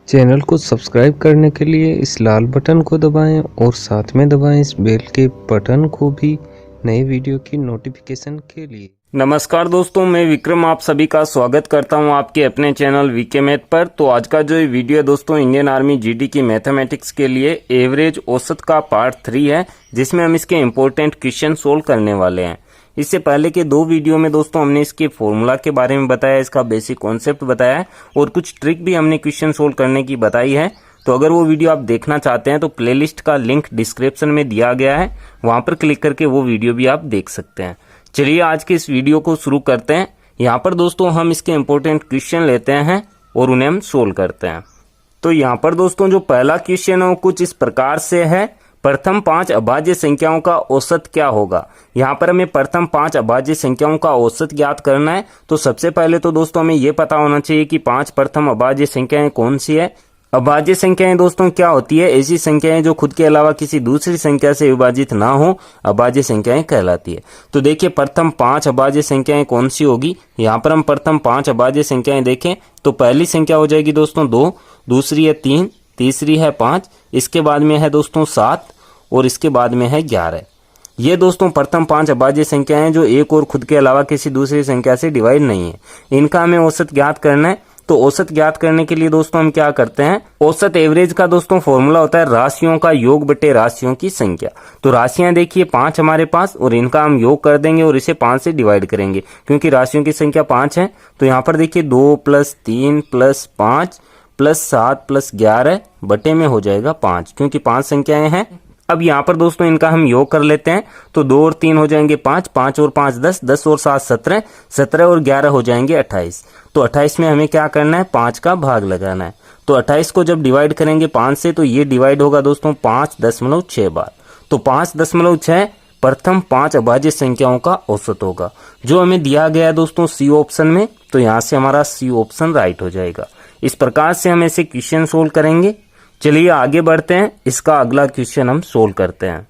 Channel को subscribe करने के लिए इस लाल बटन को दबाएं और साथ में दबाएं इस बेल के बटन को भी नए वीडियो की नोटिफिकेशन के लिए। नमस्कार दोस्तों, मैं विक्रम आप सभी का स्वागत करता हूं आपके अपने चैनल वीके मैथ पर। तो आज का जो वीडियो है दोस्तों, इंडियन आर्मी जीडी की मैथमेटिक्स के लिए एवरेज औसत का पार्ट 3 है, जिसमें हम इसके इम्पोर्टेंट क्वेश्चन सोल्व करने वाले हैं। इससे पहले के 2 वीडियो में दोस्तों हमने इसके फॉर्मूला के बारे में बताया, इसका बेसिक कॉन्सेप्ट बताया है और कुछ ट्रिक भी हमने क्वेश्चन सोल्व करने की बताई है। तो अगर वो वीडियो आप देखना चाहते हैं तो प्लेलिस्ट का लिंक डिस्क्रिप्शन में दिया गया है, वहां पर क्लिक करके वो वीडियो भी आप देख सकते हैं। चलिए आज के इस वीडियो को शुरू करते हैं। यहाँ पर दोस्तों हम इसके इम्पोर्टेंट क्वेश्चन लेते हैं और उन्हें हम सोल्व करते हैं। तो यहाँ पर दोस्तों जो पहला क्वेश्चन है वो कुछ इस प्रकार से है, प्रथम 5 अभाज्य संख्याओं का औसत क्या होगा। यहाँ पर हमें प्रथम 5 अभाज्य संख्याओं का औसत ज्ञात करना है। तो सबसे पहले तो दोस्तों हमें ये पता होना चाहिए कि 5 प्रथम अभाज्य संख्याएं कौन सी है। अभाज्य संख्याएं दोस्तों क्या होती है, ऐसी संख्याएं जो खुद के अलावा किसी दूसरी संख्या से विभाजित ना हो, अभाज्य संख्याएं कहलाती है। तो देखिए प्रथम 5 अभाज्य संख्याएं कौन सी होगी। यहाँ पर हम प्रथम 5 अभाज्य संख्याएं देखें तो पहली संख्या हो जाएगी दोस्तों 2, दूसरी है 3, तीसरी है 5, इसके बाद में है दोस्तों 7 और इसके बाद में है 11। ये दोस्तों प्रथम 5 अभाज्य संख्याएं जो एक और खुद के अलावा किसी दूसरी संख्या से डिवाइड नहीं है, इनका हमें औसत ज्ञात करना है। तो औसत ज्ञात करने के लिए दोस्तों हम क्या करते हैं, औसत एवरेज का दोस्तों फॉर्मूला होता है राशियों का योग बटे राशियों की संख्या। तो राशियां देखिए 5 हमारे पास और इनका हम योग कर देंगे और इसे 5 से डिवाइड करेंगे, क्योंकि राशियों की संख्या 5 है। तो यहाँ पर देखिए 2 + 3 + 5 + 7 + 11 बटे में हो जाएगा 5, क्योंकि 5 संख्याएं हैं। अब यहाँ पर दोस्तों इनका हम योग कर लेते हैं। तो 2 और 3 हो जाएंगे 5, 5 और 5 10, 10 और 7 17, 17 और 11 हो जाएंगे 28। तो 28 में हमें क्या करना है, 5 का भाग लगाना है। तो 28 को जब डिवाइड करेंगे 5 से तो ये डिवाइड होगा दोस्तों 5.6 बार। तो 5.6 प्रथम 5 अभाज्य संख्याओं का औसत होगा, जो हमें दिया गया है दोस्तों सी ऑप्शन में। तो यहाँ से हमारा सी ऑप्शन राइट हो जाएगा। इस प्रकार से हम ऐसे क्वेश्चन सोल्व करेंगे। चलिए आगे बढ़ते हैं, इसका अगला क्वेश्चन हम सोल्व करते हैं।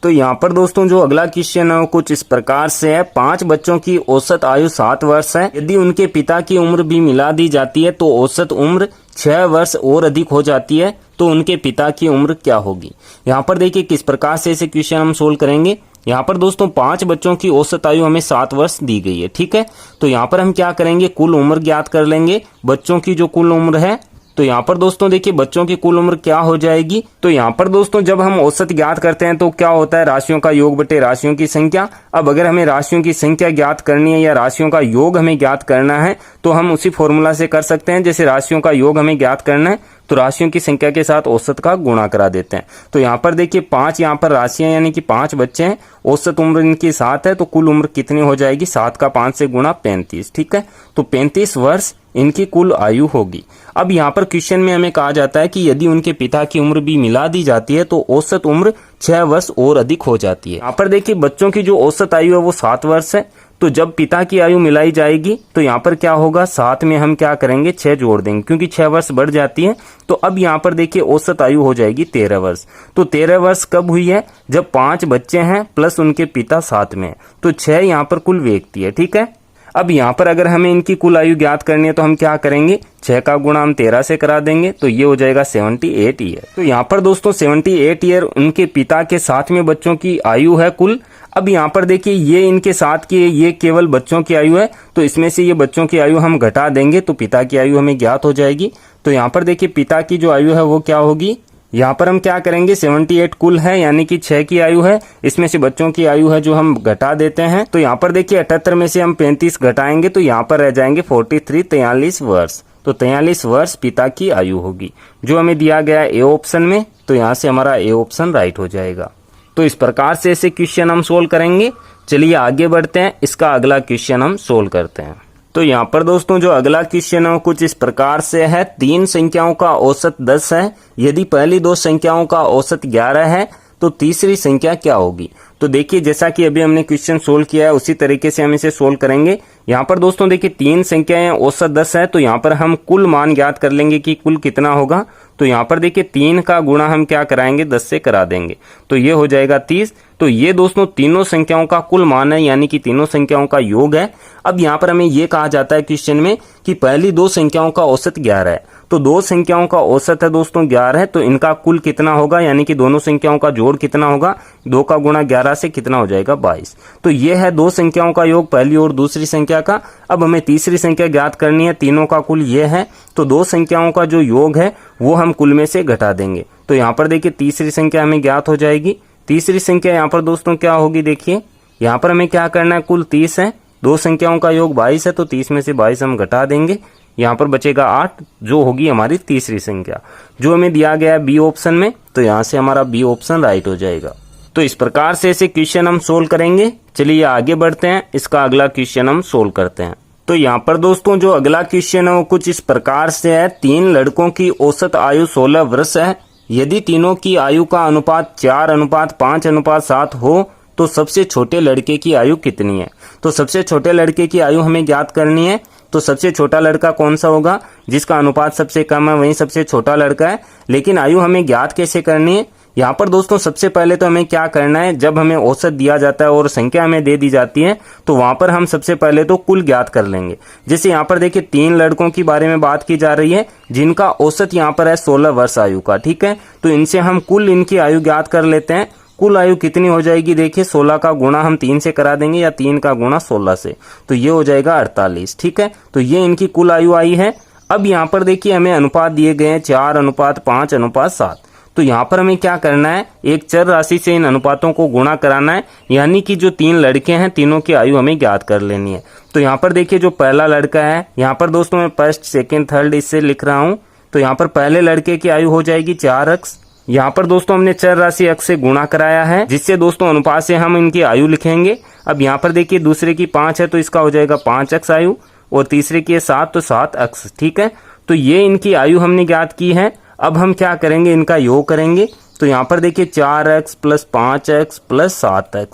तो यहाँ पर दोस्तों जो अगला क्वेश्चन है वो कुछ इस प्रकार से है, 5 बच्चों की औसत आयु 7 वर्ष है। यदि उनके पिता की उम्र भी मिला दी जाती है तो औसत उम्र 6 वर्ष और अधिक हो जाती है, तो उनके पिता की उम्र क्या होगी। यहाँ पर देखिए किस प्रकार से ऐसे क्वेश्चन हम सोल्व करेंगे। यहाँ पर दोस्तों 5 बच्चों की औसत आयु हमें 7 वर्ष दी गई है, ठीक है। तो यहाँ पर हम क्या करेंगे, कुल उम्र ज्ञात कर लेंगे, बच्चों की जो कुल उम्र है। तो यहाँ पर दोस्तों देखिए बच्चों की कुल उम्र क्या हो जाएगी। तो यहाँ पर दोस्तों जब हम औसत ज्ञात करते हैं तो क्या होता है, राशियों का योग बटे राशियों की संख्या। अब अगर हमें राशियों की संख्या ज्ञात करनी है या राशियों का योग हमें ज्ञात करना है तो हम उसी फॉर्मूला से कर सकते हैं। जैसे राशियों का योग हमें ज्ञात करना है तो राशियों की संख्या के साथ औसत का गुणा करा देते हैं। तो यहाँ पर देखिए 5 यहाँ पर राशियां यानी कि 5 बच्चे हैं, औसत उम्र इनकी 7 है, तो कुल उम्र कितनी हो जाएगी, 7 का 5 से गुणा 35, ठीक है। तो 35 वर्ष इनकी कुल आयु होगी। अब यहाँ पर क्वेश्चन में हमें कहा जाता है कि यदि उनके पिता की उम्र भी मिला दी जाती है तो औसत उम्र 6 वर्ष और अधिक हो जाती है। यहाँ पर देखिए बच्चों की जो औसत आयु है वो 7 वर्ष है, तो जब पिता की आयु मिलाई जाएगी तो यहाँ पर क्या होगा, 7 में हम क्या करेंगे 6 जोड़ देंगे, क्योंकि 6 वर्ष बढ़ जाती है। तो अब यहाँ पर देखिए औसत आयु हो जाएगी 13 वर्ष। तो 13 वर्ष कब हुई है, जब 5 बच्चे हैं प्लस उनके पिता साथ में है। तो 6 यहाँ पर कुल व्यक्ति है, ठीक है। अब यहाँ पर अगर हमें इनकी कुल आयु ज्ञात करनी है तो हम क्या करेंगे, 6 का गुणा हम 13 से करा देंगे, तो ये हो जाएगा 78 ईयर। तो यहाँ पर दोस्तों 78 ईयर उनके पिता के साथ में बच्चों की आयु है कुल। अब यहाँ पर देखिए ये इनके साथ की ये केवल बच्चों की आयु है, तो इसमें से ये बच्चों की आयु हम घटा देंगे तो पिता की आयु हमें ज्ञात हो जाएगी। तो यहाँ पर देखिए पिता की जो आयु है वो क्या होगी, यहाँ पर हम क्या करेंगे, 78 कुल है यानी कि 6 की आयु है, इसमें से बच्चों की आयु है जो हम घटा देते हैं। तो यहाँ पर देखिए 78 में से हम 35 घटाएंगे तो यहाँ पर रह जाएंगे 43, 43 वर्ष। तो 43 वर्ष पिता की आयु होगी, जो हमें दिया गया है ए ऑप्शन में। तो यहाँ से हमारा ए ऑप्शन राइट हो जाएगा। तो इस प्रकार से ऐसे क्वेश्चन हम सोल्व करेंगे। चलिए आगे बढ़ते हैं, इसका अगला क्वेश्चन हम सोल्व करते हैं। तो यहाँ पर दोस्तों जो अगला क्वेश्चन है वो कुछ इस प्रकार से है, 3 संख्याओं का औसत 10 है। यदि पहली 2 संख्याओं का औसत 11 है तो तीसरी संख्या क्या होगी। तो देखिए जैसा कि अभी हमने क्वेश्चन सोल्व किया है उसी तरीके से हम इसे सोल्व करेंगे। यहाँ पर दोस्तों देखिए 3 संख्याएं औसत 10 है, तो यहाँ पर हम कुल मान ज्ञात कर लेंगे कि कुल कितना होगा। तो यहाँ पर देखिए 3 का गुणा हम क्या कराएंगे, 10 से करा देंगे, तो ये हो जाएगा 30। तो ये दोस्तों तीनों संख्याओं का कुल मान है, यानी कि तीनों संख्याओं का योग है। अब यहाँ पर हमें ये कहा जाता है क्वेश्चन में कि पहली 2 संख्याओं का औसत 11 है, तो दो संख्याओं का औसत है दोस्तों 11 है, तो इनका कुल कितना होगा, यानी कि दोनों संख्याओं का जोड़ कितना होगा, 2 का गुणा 11 से कितना हो जाएगा 22। तो ये है दो संख्याओं का योग, पहली और दूसरी संख्या का। अब हमें तीसरी संख्या ज्ञात करनी है, तीनों का कुल ये है, तो दो संख्याओं का जो योग है वो हम कुल में से घटा देंगे। तो यहाँ पर देखिए तीसरी संख्या हमें ज्ञात हो जाएगी। तीसरी संख्या यहाँ पर दोस्तों क्या होगी, देखिए यहाँ पर हमें क्या करना है, कुल 30 है, दो संख्याओं का योग 22 है, तो 30 में से 22 हम घटा देंगे, यहाँ पर बचेगा 8, जो होगी हमारी तीसरी संख्या, जो हमें दिया गया है बी ऑप्शन में। तो यहाँ से हमारा बी ऑप्शन राइट हो जाएगा। तो इस प्रकार से ऐसे क्वेश्चन हम सोल्व करेंगे। चलिए आगे बढ़ते हैं, इसका अगला क्वेश्चन हम सोल्व करते हैं। तो यहाँ पर दोस्तों जो अगला क्वेश्चन है वो कुछ इस प्रकार से है। 3 लड़कों की औसत आयु 16 वर्ष है। यदि तीनों की आयु का अनुपात 4:5:7 हो तो सबसे छोटे लड़के की आयु कितनी है। तो सबसे छोटे लड़के की आयु हमें ज्ञात करनी है। तो सबसे छोटा लड़का कौन सा होगा, जिसका अनुपात सबसे कम है वही सबसे छोटा लड़का है। लेकिन आयु हमें ज्ञात कैसे करनी है, यहाँ पर दोस्तों सबसे पहले तो हमें क्या करना है, जब हमें औसत दिया जाता है और संख्या हमें दे दी जाती है तो वहां पर हम सबसे पहले तो कुल ज्ञात कर लेंगे। जैसे यहाँ पर देखिए 3 लड़कों की बारे में बात की जा रही है जिनका औसत यहाँ पर है 16 वर्ष आयु का, ठीक है। तो इनसे हम कुल इनकी आयु ज्ञात कर लेते हैं। कुल आयु कितनी हो जाएगी, देखिए 16 का गुणा हम 3 से करा देंगे या 3 का गुणा 16 से, तो ये हो जाएगा 48, ठीक है। तो ये इनकी कुल आयु आई है। अब यहाँ पर देखिए हमें अनुपात दिए गए हैं 4:5:7। तो यहाँ पर हमें क्या करना है, एक चर राशि से इन अनुपातों को गुणा कराना है, यानी कि जो 3 लड़के हैं तीनों की आयु हमें ज्ञात कर लेनी है। तो यहाँ पर देखिए जो पहला लड़का है, यहाँ पर दोस्तों मैं फर्स्ट सेकेंड थर्ड इससे लिख रहा हूँ। तो यहाँ पर पहले लड़के की आयु हो जाएगी 4x। यहाँ पर दोस्तों हमने चर राशि x से गुणा कराया है, जिससे दोस्तों अनुपात से हम इनकी आयु लिखेंगे। अब यहाँ पर देखिए दूसरे की 5 है तो इसका हो जाएगा 5x आयु, और तीसरे की 7 तो 7x, ठीक है। तो ये इनकी आयु हमने ज्ञात की है। अब हम क्या करेंगे, इनका योग करेंगे। तो यहाँ पर देखिए 4x + 5x + 7x,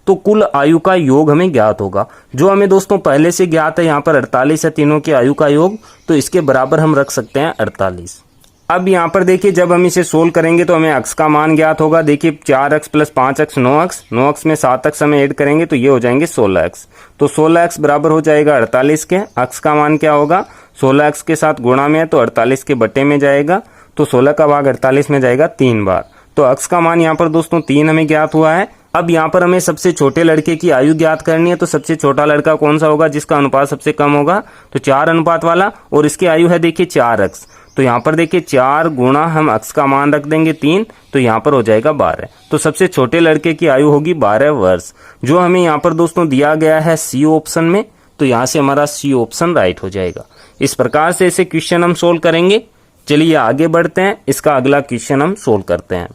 तो कुल आयु का योग हमें ज्ञात होगा, जो हमें दोस्तों पहले से ज्ञात है। यहाँ पर 48 है तीनों की आयु का योग, तो इसके बराबर हम रख सकते हैं 48। अब यहाँ पर देखिए जब हम इसे सोल्व करेंगे तो हमें x का मान ज्ञात होगा। देखिए 4x + 5x 9x, 9x में 7x हमें ऐड करेंगे तो ये हो जाएंगे 16x। तो 16x बराबर हो जाएगा 48 के। x का मान क्या होगा, 16x के साथ गुणा में है तो 48 के बटे में जाएगा, तो 16 का भाग 48 में जाएगा 3 बार। तो x का मान यहाँ पर दोस्तों 3 हमें ज्ञात हुआ है। अब यहाँ पर हमें सबसे छोटे लड़के की आयु ज्ञात करनी है। तो सबसे छोटा लड़का कौन सा होगा, जिसका अनुपात सबसे कम होगा, तो 4 अनुपात वाला, और इसकी आयु है देखिए 4x। तो यहाँ पर देखिए 4 गुणा हम x का मान रख देंगे 3, तो यहाँ पर हो जाएगा 12। तो सबसे छोटे लड़के की आयु होगी 12 वर्ष, जो हमें यहाँ पर दोस्तों दिया गया है सी ऑप्शन में। तो यहाँ से हमारा सी ऑप्शन राइट हो जाएगा। इस प्रकार से ऐसे क्वेश्चन हम सोल्व करेंगे। चलिए आगे बढ़ते हैं, इसका अगला क्वेश्चन हम सोल्व करते हैं।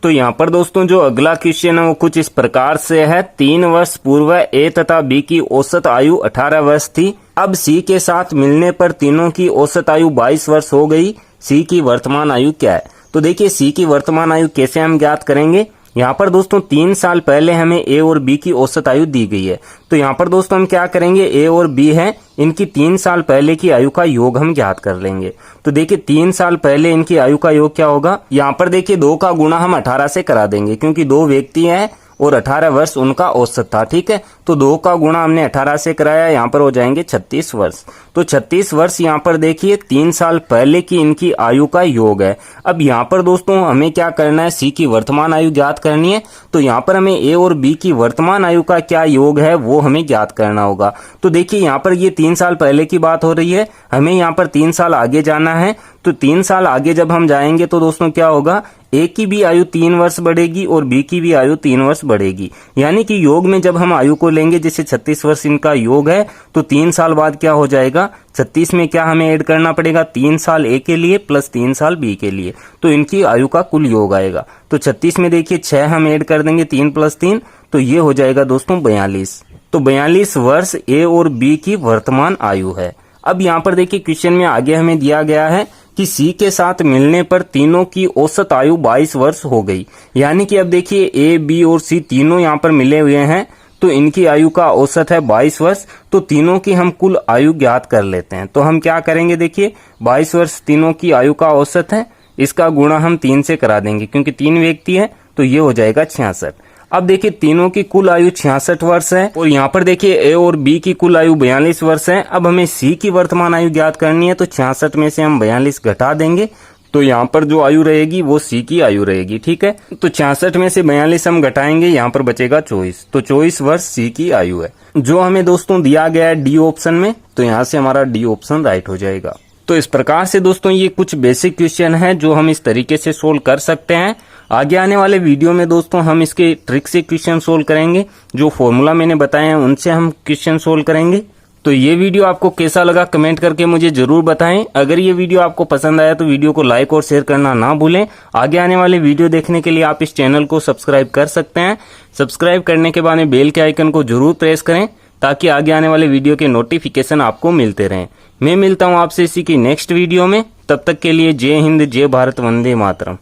तो यहाँ पर दोस्तों जो अगला क्वेश्चन है वो कुछ इस प्रकार से है। 3 वर्ष पूर्व ए तथा बी की औसत आयु 18 वर्ष थी। अब सी के साथ मिलने पर तीनों की औसत आयु 22 वर्ष हो गई। सी की वर्तमान आयु क्या है। तो देखिए सी की वर्तमान आयु कैसे हम ज्ञात करेंगे। यहाँ पर दोस्तों 3 साल पहले हमें ए और बी की औसत आयु दी गई है। तो यहाँ पर दोस्तों हम क्या करेंगे, ए और बी है, इनकी 3 साल पहले की आयु का योग हम ज्ञात कर लेंगे। तो देखिए 3 साल पहले इनकी आयु का योग क्या होगा, यहाँ पर देखिए 2 का गुणा हम 18 से करा देंगे, क्योंकि 2 व्यक्ति हैं और 18 वर्ष उनका औसत था, ठीक है। तो 2 का गुणा हमने 18 से कराया, यहाँ पर हो जाएंगे 36 वर्ष। तो 36 वर्ष यहाँ पर देखिए 3 साल पहले की इनकी आयु का योग है। अब यहाँ पर दोस्तों हमें क्या करना है, सी की वर्तमान आयु ज्ञात करनी है। तो यहाँ पर हमें ए और बी की वर्तमान आयु का क्या योग है वो हमें ज्ञात करना होगा। तो देखिए यहाँ पर ये 3 साल पहले की बात हो रही है, हमें यहाँ पर 3 साल आगे जाना है। तो 3 साल आगे जब हम जाएंगे तो दोस्तों क्या होगा, ए की भी आयु 3 वर्ष बढ़ेगी और बी की भी आयु 3 वर्ष बढ़ेगी। यानी कि योग में जब हम आयु को लेंगे, जैसे 36 वर्ष इनका योग है, तो 3 साल बाद क्या हो जाएगा, 36 में क्या हमें ऐड करना पड़ेगा, 3 साल ए के लिए प्लस 3 साल बी के लिए, तो इनकी आयु का कुल योग आएगा। तो 36 में देखिए 6 हम ऐड कर देंगे, 3 + 3, तो ये हो जाएगा दोस्तों 42। तो 42 वर्ष ए और बी की वर्तमान आयु है। अब यहाँ पर देखिए क्वेश्चन में आगे हमें दिया गया है कि सी के साथ मिलने पर तीनों की औसत आयु 22 वर्ष हो गई। यानी कि अब देखिए ए, बी और सी तीनों यहाँ पर मिले हुए हैं, तो इनकी आयु का औसत है 22 वर्ष। तो तीनों की हम कुल आयु ज्ञात कर लेते हैं। तो हम क्या करेंगे, देखिए 22 वर्ष तीनों की आयु का औसत है, इसका गुणा हम 3 से करा देंगे, क्योंकि 3 व्यक्ति है, तो ये हो जाएगा 66। अब देखिए तीनों की कुल आयु 66 वर्ष है और यहाँ पर देखिए ए और बी की कुल आयु 42 वर्ष है। अब हमें सी की वर्तमान आयु ज्ञात करनी है, तो 66 में से हम 42 घटा देंगे, तो यहाँ पर जो आयु रहेगी वो सी की आयु रहेगी। ठीक है, तो 66 में से 42 हम घटाएंगे, यहाँ पर बचेगा 24, तो 24 वर्ष सी की आयु है, जो हमें दोस्तों दिया गया है डी ऑप्शन में। तो यहाँ से हमारा डी ऑप्शन राइट हो जाएगा। तो इस प्रकार से दोस्तों ये कुछ बेसिक क्वेश्चन है जो हम इस तरीके से सोल्व कर सकते हैं। आगे आने वाले वीडियो में दोस्तों हम इसके ट्रिक से क्वेश्चन सोल्व करेंगे, जो फॉर्मूला मैंने बताए हैं उनसे हम क्वेश्चन सोल्व करेंगे। तो ये वीडियो आपको कैसा लगा कमेंट करके मुझे जरूर बताएं। अगर ये वीडियो आपको पसंद आया तो वीडियो को लाइक और शेयर करना ना भूलें। आगे आने वाले वीडियो देखने के लिए आप इस चैनल को सब्सक्राइब कर सकते हैं। सब्सक्राइब करने के बाद बेल के आइकन को जरूर प्रेस करें ताकि आगे आने वाले वीडियो के नोटिफिकेशन आपको मिलते रहें। मैं मिलता हूं आपसे इसी की नेक्स्ट वीडियो में, तब तक के लिए जय हिंद, जय भारत, वंदे मातरम।